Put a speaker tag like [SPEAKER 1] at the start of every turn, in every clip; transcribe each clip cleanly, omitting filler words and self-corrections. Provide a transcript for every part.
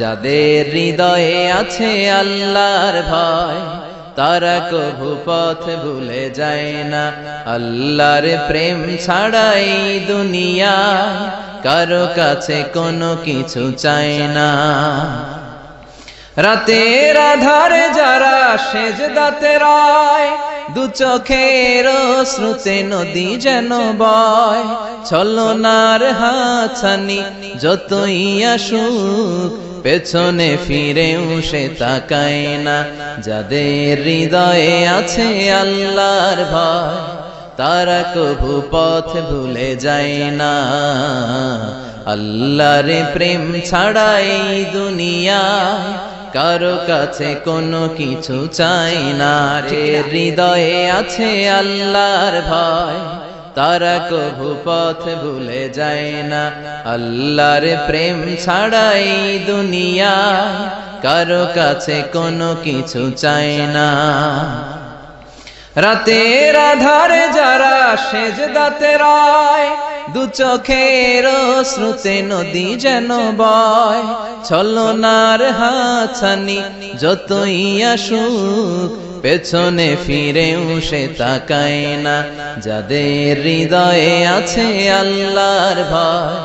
[SPEAKER 1] যাদের হৃদয়ে আছে আল্লাহর ভয় তারা কভু পথ ভুলে যায় না। আল্লাহর প্রেম ছাড়াই দুনিয়ায় কারো কাছে কোনো কিছু চায় না। রাতের আধারে যারা সেজদাতে রয়, দু চোখের শ্রুতে নদী যেন বয়। ছলনার হাতছানি যতই আসুক পেছনে ফিরেও সে তাকায় না। যাদের হৃদয়ে আছে আল্লাহর ভয় তারা কভু পথ ভুলে যায় না। আল্লাহর প্রেম ছাড়াই দুনিয়ায় কারো কাছে কোনো কিছু চাই না। হৃদয়ে আছে আল্লাহর ভয় তারা কভু পথ ভুলে যায় না। আল্লাহর প্রেম ছাড়াই দুনিয়ায় কারো কাছে কোনো কিছু চাই না। রাতের আধারে যারা সেজদাতে রয়, দু চোখের শ্রুতে নদী যেন বয়। ছলনার হাতছানি যতই আসুক পেছনে ফিরেও সে তাকায় না। যাদের হৃদয়ে আছে আল্লাহর ভয়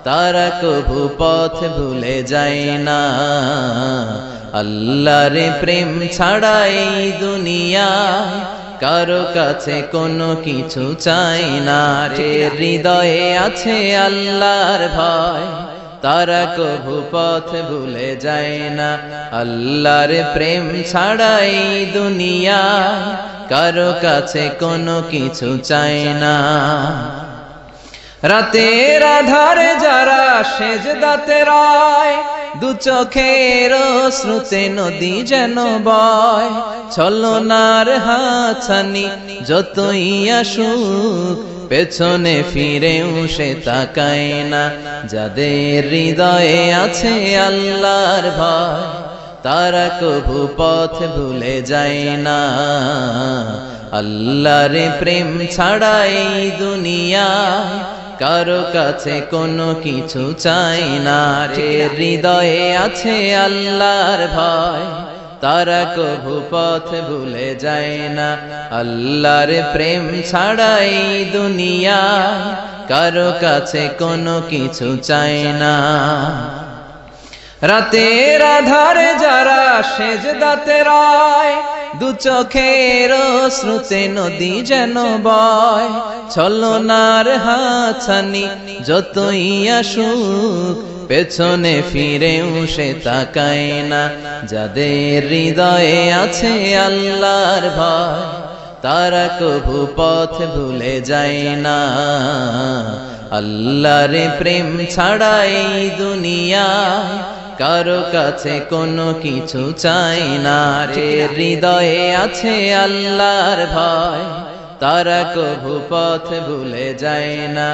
[SPEAKER 1] তারা কভু পথ ভুলে যায় না। আল্লাহর প্রেম ছাড়াই দুনিয়ায় কারো কাছে কোনো কিছু চাই না। হৃদয়ে আছে আল্লাহর ভয় তারা কভু পথ ভুলে যায় না। আল্লাহর প্রেম ছাড়াই দুনিয়ায় কারো কাছে কোনো কিছু চাই না। রাতের আধারে যারা সেজদাতে রয়, দু চোখের শ্রুতে নদী যেন বয়। ছলনার হাতছানি যতই আসুক পেছনে ফিরেও সে তাকায় না। যাদের হৃদয়ে আছে আল্লাহর ভয় তারা কভু পথ ভুলে যায় না। আল্লাহর প্রেম ছাড়াই দুনিয়ায় কারো কাছে কোনো কিছু চাই না। হৃদয়ে আছে আল্লাহর ভয় তারা কভু পথ ভুলে যায় না। আল্লাহর প্রেম ছাড়াই দুনিয়ায় কারো কাছে কোনো কিছু চাই না। রাতের আধারে যারা সেজদাতে রয়, দু চোখের শ্রুতে নদী যেন বয়। ছলনার হাতছানি যতই আসুক পেছনে ফিরেও সে তাকায় না। যাদের হৃদয়ে আছে আল্লাহর ভয় তারা কভু পথ ভুলে যায় না। আল্লাহর প্রেম ছাড়াই দুনিয়ায় কারো কাছে কোনো কিছু চাই না। হৃদয়ে আছে আল্লাহর ভয় তারা কভু পথ ভুলে যায় না।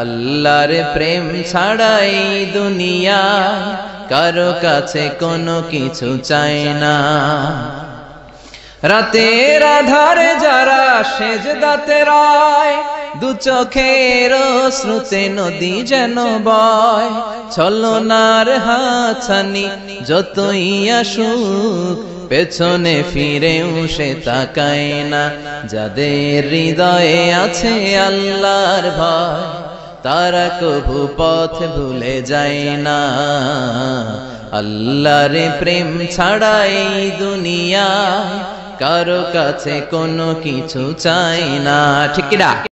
[SPEAKER 1] আল্লাহর প্রেম ছাড়াই দুনিয়ায় কারো কাছে কোনো কিছু চাই না। রাতের আধারে যারা সেজদাতে রয়, দু চোখের শ্রুতে নদী যেন বয়। ছলনার হাতছানি যতই আসুক পেছনে ফিরেও সে তাকায় না। যাদের হৃদয়ে আছে আল্লাহর ভয় তারা কভু পথ ভুলে যায় না। আল্লাহর প্রেম ছাড়াই দুনিয়ায় কারো কাছে কোনো কিছু চাই না। ঠিক না?